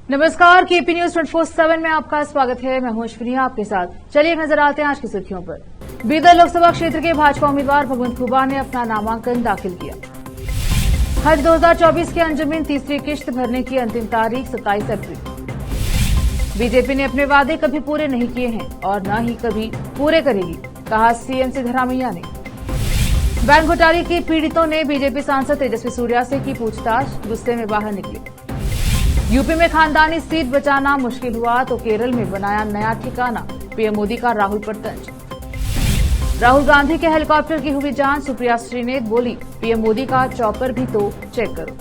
नमस्कार, KP news 24/7 में आपका स्वागत है। मैं हूं अश्विनी आपके साथ। चलिए नजर आते हैं आज की सुर्खियों पर। बीदर लोकसभा क्षेत्र के भाजपा उम्मीदवार भगवंत खुबा ने अपना नामांकन दाखिल किया। हज 2024 के अंजुमिन तीसरी किश्त भरने की अंतिम तारीख 27 अप्रैल। बीजेपी ने अपने वादे कभी पूरे नहीं किए हैं और न ही कभी पूरे करेगी, कहा सीएम सिद्धरामैया ने। बैंक घोटाले के पीड़ितों ने बीजेपी सांसद तेजस्वी सूर्या से की पूछताछ, गुस्से में बाहर निकले। यूपी में खानदानी सीट बचाना मुश्किल हुआ तो केरल में बनाया नया ठिकाना, पीएम मोदी का राहुल पर तंज। राहुल गांधी के हेलीकॉप्टर की हुई जांच, सुप्रिया श्रीनेत बोली पीएम मोदी का चॉपर भी तो चेक करो।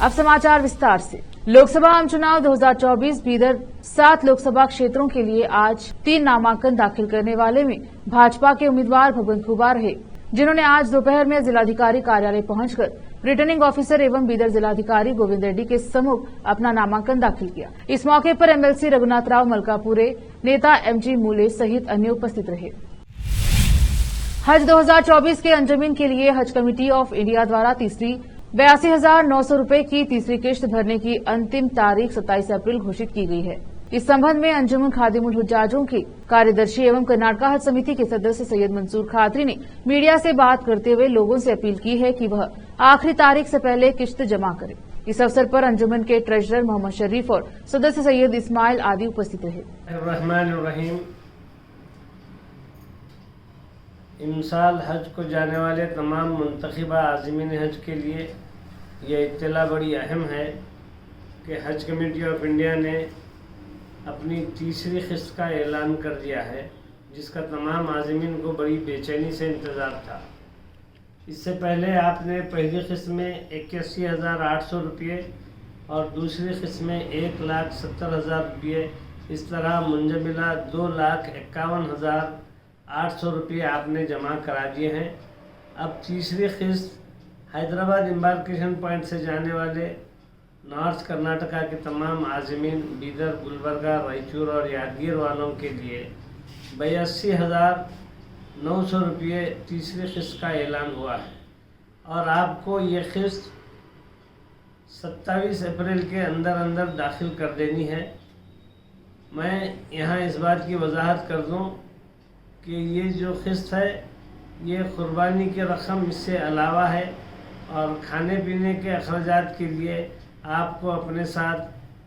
अब समाचार विस्तार से। लोकसभा आम चुनाव 2024 बीदर 7 लोकसभा क्षेत्रों के लिए आज 3 नामांकन दाखिल करने वाले में भाजपा के उम्मीदवार भगवंत खुबा रहे, जिन्होंने आज दोपहर में जिलाधिकारी कार्यालय पहुंचकर रिटर्निंग ऑफिसर एवं बीदर जिलाधिकारी गोविंद रेड्डी के सम्मुख अपना नामांकन दाखिल किया। इस मौके पर एमएलसी रघुनाथ राव मलकापुरे, नेता एमजी मूले सहित अन्य उपस्थित रहे। हज 2024 के अंजुमिन के लिए हज कमेटी ऑफ इंडिया द्वारा 82,900 रूपये की तीसरी किश्त भरने की अंतिम तारीख 27 अप्रैल घोषित की गई है। इस संबंध में अंजुमन खादिमुल हुज्जाजों के कार्यदर्शी एवं कर्नाटका हज समिति के सदस्य सैयद मंसूर खादरी ने मीडिया से बात करते हुए लोगों से अपील की है कि वह आखिरी तारीख से पहले किश्त जमा करें। इस अवसर पर अंजुमन के ट्रेजरर मोहम्मद शरीफ और सदस्य सैयद इस्माइल आदि उपस्थित रहे। इमसाल हज को जाने वाले तमाम मुंतखिबा आज़मीन हज के लिए यह इत्तला बड़ी अहम है कि हज कमेटी ऑफ इंडिया ने अपनी तीसरी किस्त का ऐलान कर दिया है, जिसका तमाम आज़मीन को बड़ी बेचैनी से इंतज़ार था। इससे पहले आपने पहली किस्त में 81,800 रुपये और दूसरी किस्त में 1,70,000 रुपये, इस तरह मुंजमिला 2,51,800 रुपये आपने जमा करा दिए हैं। अब तीसरी किस्त हैदराबाद एम्बार्केशन पॉइंट से जाने वाले नॉर्थ कर्नाटका के तमाम आज़मीन बीदर, गुलबर्गा, रायचूर और यादगीर वालों के लिए 82,900 रुपये तीसरी किस्त का ऐलान हुआ है और आपको ये किस्त 27 अप्रैल के अंदर दाखिल कर देनी है। मैं यहाँ इस बात की वजाहत कर दूँ कि ये जो किस्त है ये कुर्बानी की रकम इससे अलावा है और खाने पीने के अखराजात के लिए आपको अपने साथ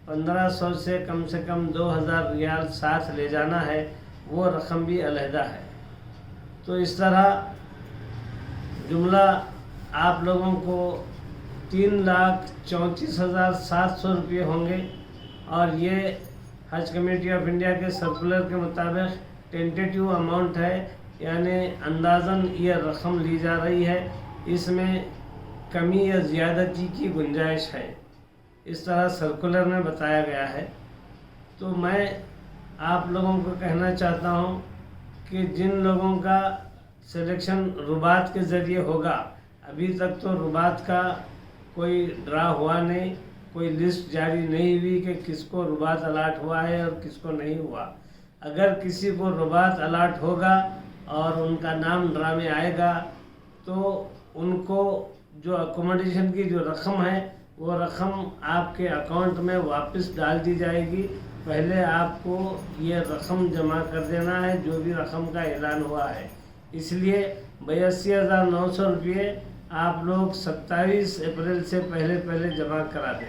1500 से कम 2,000 रियाल साथ ले जाना है, वो रकम भी अलहदा है। तो इस तरह जुमला आप लोगों को 3,34,700 रुपये होंगे और ये हज कमेटी ऑफ इंडिया के सर्कुलर के मुताबिक टेंटेटिव अमाउंट है, यानी अंदाज़न ये रकम ली जा रही है, इसमें कमी या ज़्यादती की गुंजाइश है। इस तरह सर्कुलर में बताया गया है। तो मैं आप लोगों को कहना चाहता हूँ कि जिन लोगों का सिलेक्शन रुबात के ज़रिए होगा, अभी तक तो रुबात का कोई ड्रा हुआ नहीं, कोई लिस्ट जारी नहीं हुई कि किसको रुबात अलाट हुआ है और किसको नहीं हुआ। अगर किसी को रुबात अलाट होगा और उनका नाम ड्रा में आएगा तो उनको जो अकोमोडेशन की जो रकम है वो रकम आपके अकाउंट में वापस डाल दी जाएगी। पहले आपको ये रकम जमा कर देना है जो भी रकम का ऐलान हुआ है। इसलिए 82,900 रुपये आप लोग 27 अप्रैल से पहले जमा करा दें।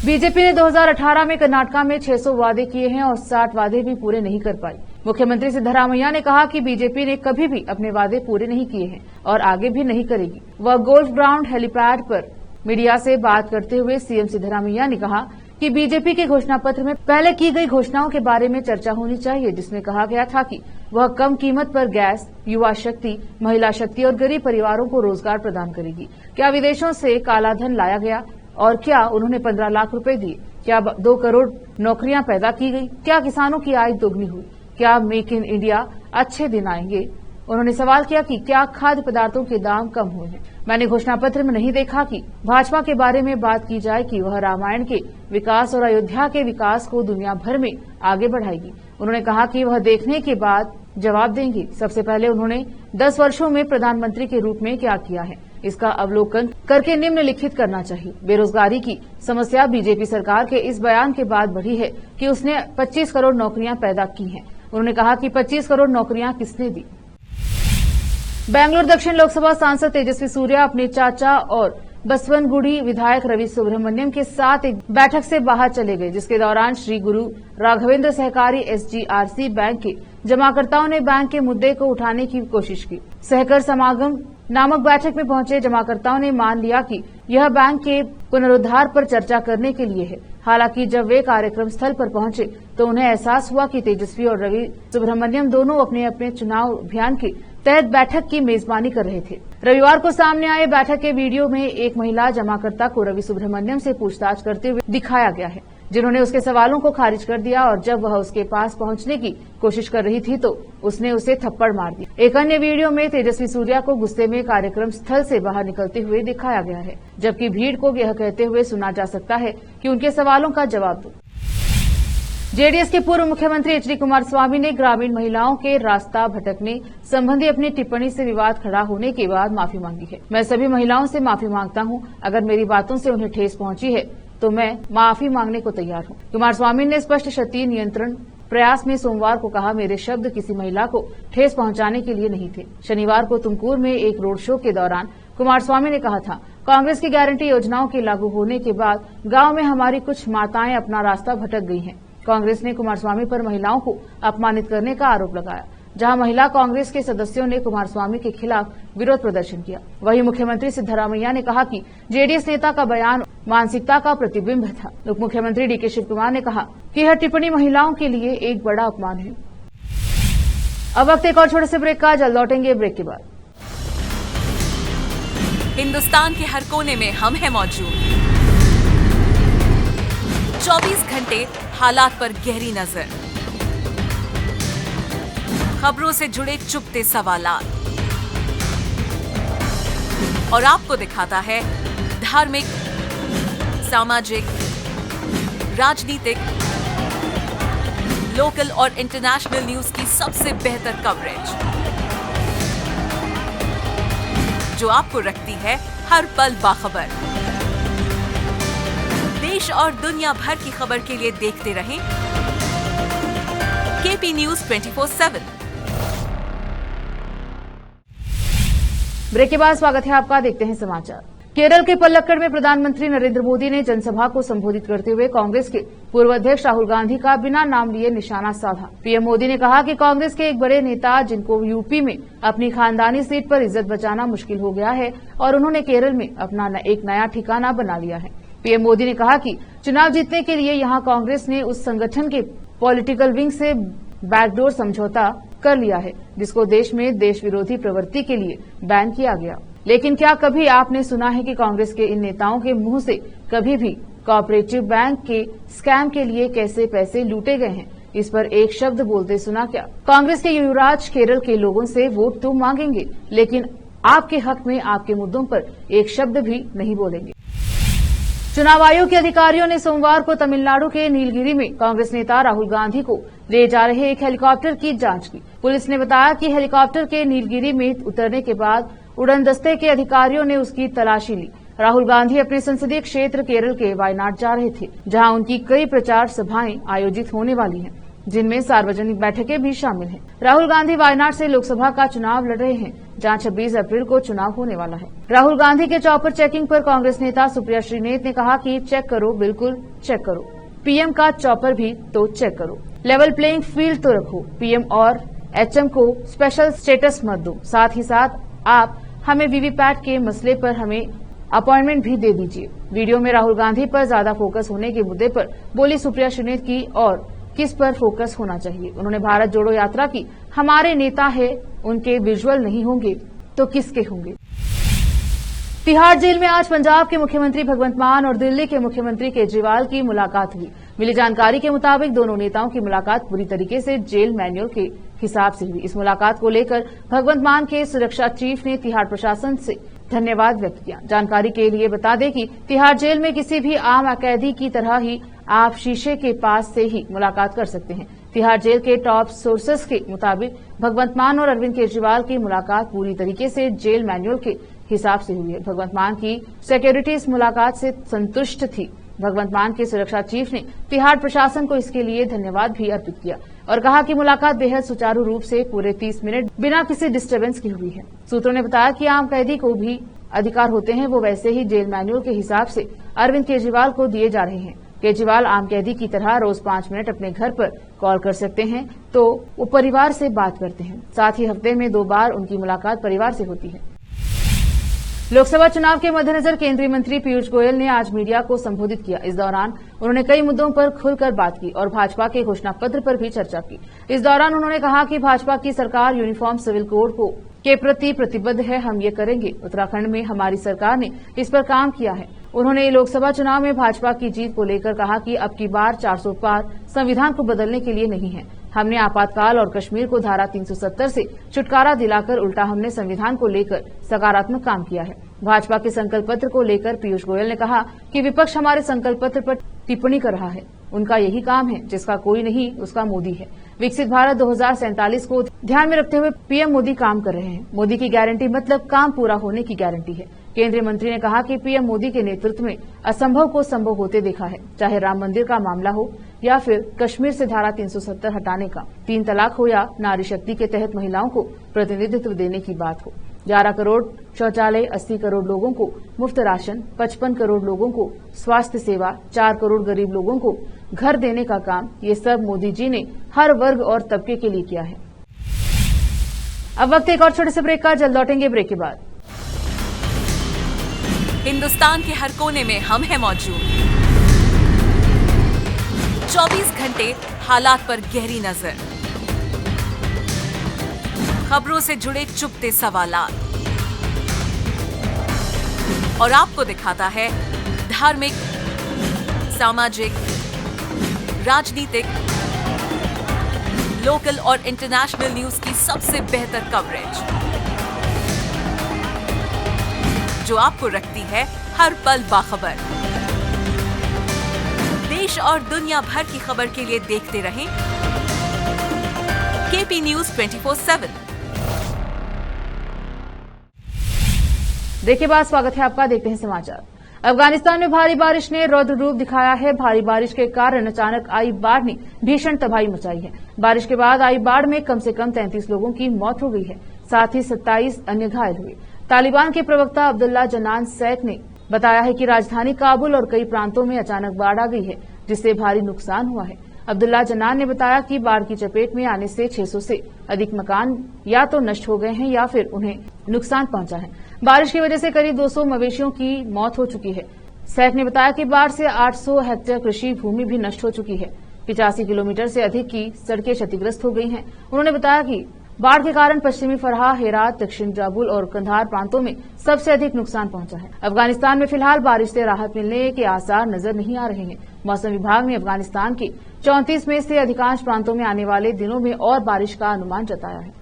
बीजेपी ने 2018 में कर्नाटका में 600 वादे किए हैं और 60 वादे भी पूरे नहीं कर पाई। मुख्यमंत्री सिद्धरामैया ने कहा कि बीजेपी ने कभी भी अपने वादे पूरे नहीं किए हैं और आगे भी नहीं करेगी। वह गोल्फ ग्राउंड हेलीपैड पर मीडिया से बात करते हुए सीएम सिद्धरामैया ने कहा कि बीजेपी के घोषणा पत्र में पहले की गई घोषणाओं के बारे में चर्चा होनी चाहिए, जिसमें कहा गया था कि वह कम कीमत पर गैस, युवा शक्ति, महिला शक्ति और गरीब परिवारों को रोजगार प्रदान करेगी। क्या विदेशों से कालाधन लाया गया और क्या उन्होंने 15 लाख रुपए दिए? क्या 2 करोड़ नौकरियां पैदा की गई? क्या किसानों की आय दोगुनी हुई? क्या मेक इन इंडिया अच्छे दिन आएंगे? उन्होंने सवाल किया कि क्या खाद्य पदार्थों के दाम कम हुए हैं। मैंने घोषणा पत्र में नहीं देखा कि भाजपा के बारे में बात की जाए कि वह रामायण के विकास और अयोध्या के विकास को दुनिया भर में आगे बढ़ाएगी। उन्होंने कहा कि वह देखने के बाद जवाब देंगे। सबसे पहले उन्होंने 10 वर्षों में प्रधानमंत्री के रूप में क्या किया है, इसका अवलोकन करके निम्नलिखित करना चाहिए। बेरोजगारी की समस्या बीजेपी सरकार के इस बयान के बाद बढ़ी है कि उसने 25 करोड़ नौकरियां पैदा की हैं। उन्होंने कहा कि 25 करोड़ नौकरियां किसने दी। बेंगलुरु दक्षिण लोकसभा सांसद तेजस्वी सूर्या अपने चाचा और बसवनगुड़ी विधायक रवि सुब्रमण्यम के साथ एक बैठक से बाहर चले गए, जिसके दौरान श्री गुरु राघवेंद्र सहकारी SGRC बैंक के जमाकर्ताओं ने बैंक के मुद्दे को उठाने की कोशिश की। सहकर समागम नामक बैठक में पहुंचे जमाकर्ताओं ने मान लिया कि यह बैंक के पुनरुद्धार पर चर्चा करने के लिए है। हालांकि जब वे कार्यक्रम स्थल पर पहुंचे तो उन्हें एहसास हुआ कि तेजस्वी और रवि सुब्रमण्यम दोनों अपने अपने चुनाव अभियान के तहत बैठक की मेजबानी कर रहे थे। रविवार को सामने आए बैठक के वीडियो में एक महिला जमाकर्ता को रवि सुब्रमण्यम से पूछताछ करते हुए दिखाया गया है, जिन्होंने उसके सवालों को खारिज कर दिया और जब वह उसके पास पहुंचने की कोशिश कर रही थी तो उसने उसे थप्पड़ मार दिया। एक अन्य वीडियो में तेजस्वी सूर्या को गुस्से में कार्यक्रम स्थल से बाहर निकलते हुए दिखाया गया है, जबकि भीड़ को यह कहते हुए सुना जा सकता है कि उनके सवालों का जवाब दो। जेडीएस के पूर्व मुख्यमंत्री HD कुमारस्वामी ने ग्रामीण महिलाओं के रास्ता भटकने संबंधी अपनी टिप्पणी से विवाद खड़ा होने के बाद माफी मांगी है। मैं सभी महिलाओं से माफी मांगता हूं, अगर मेरी बातों से उन्हें ठेस पहुंची है तो मैं माफी मांगने को तैयार हूं। कुमारस्वामी ने स्पष्ट क्षति नियंत्रण प्रयास में सोमवार को कहा, मेरे शब्द किसी महिला को ठेस पहुंचाने के लिए नहीं थे। शनिवार को तुमकुर में एक रोड शो के दौरान कुमारस्वामी ने कहा था, कांग्रेस की गारंटी योजनाओं के लागू होने के बाद गांव में हमारी कुछ माताएं अपना रास्ता भटक गई हैं। कांग्रेस ने कुमारस्वामी पर महिलाओं को अपमानित करने का आरोप लगाया, जहां महिला कांग्रेस के सदस्यों ने कुमारस्वामी के खिलाफ विरोध प्रदर्शन किया। वहीं मुख्यमंत्री सिद्धरामैया ने कहा कि जेडीएस नेता का बयान मानसिकता का प्रतिबिंब था। उप मुख्यमंत्री DK शिवकुमार ने कहा कि यह टिप्पणी महिलाओं के लिए एक बड़ा अपमान है। अब वक्त एक और छोटे से ब्रेक का, जल्द लौटेंगे ब्रेक के बाद। हिंदुस्तान के हर कोने में हम हैं मौजूद। 24 घंटे हालात पर गहरी नजर, खबरों से जुड़े चुपते सवालात और आपको दिखाता है धार्मिक, सामाजिक, राजनीतिक, लोकल और इंटरनेशनल न्यूज की सबसे बेहतर कवरेज, जो आपको रखती है हर पल बाखबर। देश और दुनिया भर की खबर के लिए देखते रहें KP News 24/7। ब्रेक के बाद स्वागत है आपका, देखते हैं समाचार। केरल के पलक्कड़ में प्रधानमंत्री नरेंद्र मोदी ने जनसभा को संबोधित करते हुए कांग्रेस के पूर्व अध्यक्ष राहुल गांधी का बिना नाम लिए निशाना साधा। पीएम मोदी ने कहा कि कांग्रेस के एक बड़े नेता, जिनको यूपी में अपनी खानदानी सीट पर इज्जत बचाना मुश्किल हो गया है, और उन्होंने केरल में अपना एक नया ठिकाना बना लिया है। पीएम मोदी ने कहा कि चुनाव जीतने के लिए यहां कांग्रेस ने उस संगठन के पॉलिटिकल विंग से बैकडोर समझौता कर लिया है, जिसको देश में देश विरोधी प्रवृत्ति के लिए बैन किया गया। लेकिन क्या कभी आपने सुना है कि कांग्रेस के इन नेताओं के मुंह से कभी भी कोऑपरेटिव बैंक के स्कैम के लिए कैसे पैसे लूटे गए हैं, इस पर एक शब्द बोलते सुना क्या? कांग्रेस के युवराज केरल के लोगों से वोट तो मांगेंगे, लेकिन आपके हक में, आपके मुद्दों पर एक शब्द भी नहीं बोलेंगे। चुनाव आयोग के अधिकारियों ने सोमवार को तमिलनाडु के नीलगिरी में कांग्रेस नेता राहुल गांधी को ले जा रहे एक हेलीकॉप्टर की जांच की। पुलिस ने बताया कि हेलीकॉप्टर के नीलगिरी में उतरने के बाद उड़न दस्ते के अधिकारियों ने उसकी तलाशी ली। राहुल गांधी अपने संसदीय क्षेत्र केरल के वायनाड जा रहे थे, जहां उनकी कई प्रचार सभाएं आयोजित होने वाली हैं, जिनमें सार्वजनिक बैठकें भी शामिल हैं। राहुल गांधी वायनाड से लोकसभा का चुनाव लड़ रहे हैं, जहां 26 अप्रैल को चुनाव होने वाला है। राहुल गांधी के चौपर चेकिंग पर कांग्रेस नेता सुप्रिया श्रीनेत ने कहा कि चेक करो, बिल्कुल चेक करो, पीएम का चौपर भी तो चेक करो, लेवल प्लेइंग फील्ड तो रखो, पीएम और HM को स्पेशल स्टेटस मत दो, साथ ही साथ आप हमें वीवीपैट के मसले पर हमें अपॉइंटमेंट भी दे दीजिए। वीडियो में राहुल गांधी पर ज्यादा फोकस होने के मुद्दे पर बोली सुप्रिया श्रीनेत की और किस पर फोकस होना चाहिए। उन्होंने भारत जोड़ो यात्रा की, हमारे नेता है, उनके विजुअल नहीं होंगे तो किसके होंगे। तिहाड़ जेल में आज पंजाब के मुख्यमंत्री भगवंत मान और दिल्ली के मुख्यमंत्री केजरीवाल की मुलाकात हुई। मिली जानकारी के मुताबिक दोनों नेताओं की मुलाकात पूरी तरीके से जेल मैनुअल के हिसाब से हुई। इस मुलाकात को लेकर भगवंत मान के सुरक्षा चीफ ने तिहाड़ प्रशासन से धन्यवाद व्यक्त किया। जानकारी के लिए बता दें कि तिहाड़ जेल में किसी भी आम कैदी की तरह ही आप शीशे के पास से ही मुलाकात कर सकते हैं। तिहाड़ जेल के टॉप सोर्सेस के मुताबिक भगवंत मान और अरविंद केजरीवाल की मुलाकात पूरी तरीके से जेल मैनुअल के हिसाब से हुई है। भगवंत मान की सिक्योरिटी इस मुलाकात से संतुष्ट थी। भगवंत मान के सुरक्षा चीफ ने तिहाड़ प्रशासन को इसके लिए धन्यवाद भी अर्पित किया और कहा कि मुलाकात बेहद सुचारू रूप से पूरे 30 मिनट बिना किसी डिस्टर्बेंस की हुई है। सूत्रों ने बताया कि आम कैदी को भी अधिकार होते हैं, वो वैसे ही जेल मैनुअल के हिसाब से अरविंद केजरीवाल को दिए जा रहे हैं। केजरीवाल आम कैदी की तरह रोज 5 मिनट अपने घर पर कॉल कर सकते हैं तो वो परिवार से बात करते हैं। साथ ही हफ्ते में 2 बार उनकी मुलाकात परिवार से होती है। लोकसभा चुनाव के मद्देनजर केंद्रीय मंत्री पीयूष गोयल ने आज मीडिया को संबोधित किया। इस दौरान उन्होंने कई मुद्दों पर खुलकर बात की और भाजपा के घोषणा पत्र पर भी चर्चा की। इस दौरान उन्होंने कहा कि भाजपा की सरकार यूनिफॉर्म सिविल कोड के प्रति प्रतिबद्ध है, हम ये करेंगे। उत्तराखंड में हमारी सरकार ने इस पर काम किया है। उन्होंने लोकसभा चुनाव में भाजपा की जीत को लेकर कहा कि अब की बार 400 पार संविधान को बदलने के लिए नहीं है। हमने आपातकाल और कश्मीर को धारा 370 से छुटकारा दिलाकर उल्टा हमने संविधान को लेकर सकारात्मक काम किया है। भाजपा के संकल्प पत्र को लेकर पीयूष गोयल ने कहा कि विपक्ष हमारे संकल्प पत्र पर टिप्पणी कर रहा है। उनका यही काम है, जिसका कोई नहीं उसका मोदी है। विकसित भारत 2047 को ध्यान में रखते हुए पीएम मोदी काम कर रहे हैं। मोदी की गारंटी मतलब काम पूरा होने की गारंटी है। केंद्रीय मंत्री ने कहा कि पीएम मोदी के नेतृत्व में असंभव को संभव होते देखा है, चाहे राम मंदिर का मामला हो या फिर कश्मीर से धारा 370 हटाने का, 3 तलाक हो या नारी शक्ति के तहत महिलाओं को प्रतिनिधित्व देने की बात हो। 11 करोड़ शौचालय, 80 करोड़ लोगों को मुफ्त राशन, 55 करोड़ लोगों को स्वास्थ्य सेवा, 4 करोड़ गरीब लोगों को घर देने का काम, ये सब मोदी जी ने हर वर्ग और तबके के लिए किया है। अब वक्त एक और छोटे से ब्रेक का, जल्द लौटेंगे ब्रेक के बाद। हिंदुस्तान के हर कोने में हम हैं मौजूद। 24 घंटे हालात पर गहरी नजर, खबरों से जुड़े चुपते सवालात और आपको दिखाता है धार्मिक, सामाजिक, राजनीतिक, लोकल और इंटरनेशनल न्यूज की सबसे बेहतर कवरेज, जो आपको रखती है हर पल बाखबर। देश और दुनिया भर की खबर के लिए देखते रहें केपी न्यूज 24/7। देखिए बात, स्वागत है आपका। देखते हैं समाचार। अफगानिस्तान में भारी बारिश ने रौद्र रूप दिखाया है। भारी बारिश के कारण अचानक आई बाढ़ ने भीषण तबाही मचाई है। बारिश के बाद आई बाढ़ में कम से कम 33 लोगों की मौत हो गई है, साथ ही 27 अन्य घायल हुए। तालिबान के प्रवक्ता अब्दुल्ला जनान सैक ने बताया है कि राजधानी काबुल और कई प्रांतों में अचानक बाढ़ आ गई है, जिससे भारी नुकसान हुआ है। अब्दुल्ला जनान ने बताया कि बाढ़ की चपेट में आने से 600 से अधिक मकान या तो नष्ट हो गए हैं या फिर उन्हें नुकसान पहुंचा है। बारिश की वजह से करीब 200 मवेशियों की मौत हो चुकी है। सैक ने बताया कि बाढ़ से 800 हेक्टेयर कृषि भूमि भी नष्ट हो चुकी है। 85 किलोमीटर से अधिक की सड़कें क्षतिग्रस्त हो गई हैं। उन्होंने बताया कि बाढ़ के कारण पश्चिमी फरहा, हेरात, दक्षिण जाबुल और कंधार प्रांतों में सबसे अधिक नुकसान पहुंचा है। अफगानिस्तान में फिलहाल बारिश से राहत मिलने के आसार नजर नहीं आ रहे हैं। मौसम विभाग ने अफगानिस्तान के 34 में से अधिकांश प्रांतों में आने वाले दिनों में और बारिश का अनुमान जताया है।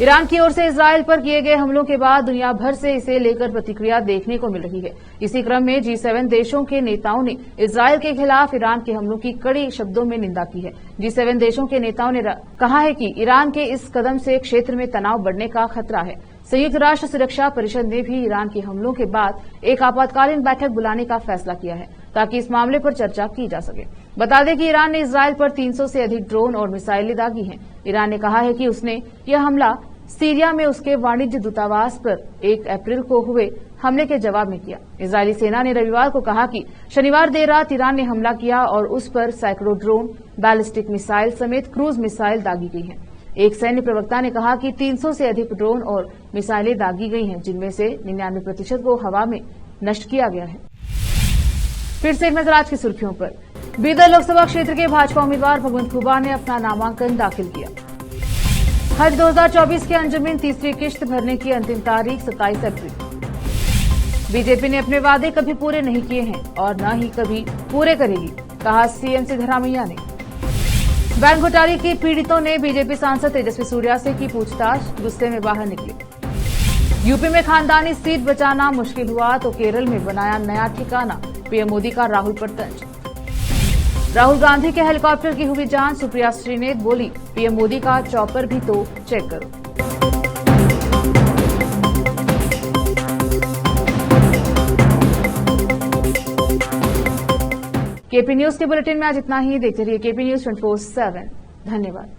ईरान की ओर से इजरायल पर किए गए हमलों के बाद दुनिया भर से इसे लेकर प्रतिक्रिया देखने को मिल रही है। इसी क्रम में G7 देशों के नेताओं ने इजरायल के खिलाफ ईरान के हमलों की कड़ी शब्दों में निंदा की है। G7 देशों के नेताओं ने कहा है कि ईरान के इस कदम से क्षेत्र में तनाव बढ़ने का खतरा है। संयुक्त राष्ट्र सुरक्षा परिषद ने भी ईरान के हमलों के बाद एक आपातकालीन बैठक बुलाने का फैसला किया है, ताकि इस मामले पर चर्चा की जा सके। बता दें कि ईरान ने इजरायल पर 300 से अधिक ड्रोन और मिसाइलें दागी हैं। ईरान ने कहा है कि उसने यह हमला सीरिया में उसके वाणिज्य दूतावास पर 1 अप्रैल को हुए हमले के जवाब में किया। इजरायली सेना ने रविवार को कहा कि शनिवार देर रात ईरान ने हमला किया और उस पर सैकड़ों ड्रोन, बैलिस्टिक मिसाइल समेत क्रूज मिसाइल दागी गई हैं। एक सैन्य प्रवक्ता ने कहा कि 300 से अधिक ड्रोन और मिसाइलें दागी गई हैं, जिनमें से 99% को हवा में नष्ट किया गया है। फिर से एक नजर आज की सुर्खियों पर। बीदर लोकसभा क्षेत्र के भाजपा उम्मीदवार भगवंत खुबा ने अपना नामांकन दाखिल किया। हज 2024 के अंजमिन तीसरी किश्त भरने की अंतिम तारीख 27 अप्रैल। बीजेपी ने अपने वादे कभी पूरे नहीं किए हैं और न ही कभी पूरे करेगी, कहा सीएम सिद्धरामैया ने। बैंक घोटाले के पीड़ितों ने बीजेपी सांसद तेजस्वी सूर्या से की पूछताछ, गुस्से में बाहर निकले। यूपी में खानदानी सीट बचाना मुश्किल हुआ तो केरल में बनाया नया ठिकाना, पीएम मोदी का राहुल पर तंज। राहुल गांधी के हेलीकॉप्टर की हुई जांच, सुप्रिया श्रीनेत बोली पीएम मोदी का चॉपर भी तो चेक करो। केपी न्यूज के बुलेटिन में आज इतना ही। देखते रहिए केपी न्यूज 24/7। धन्यवाद।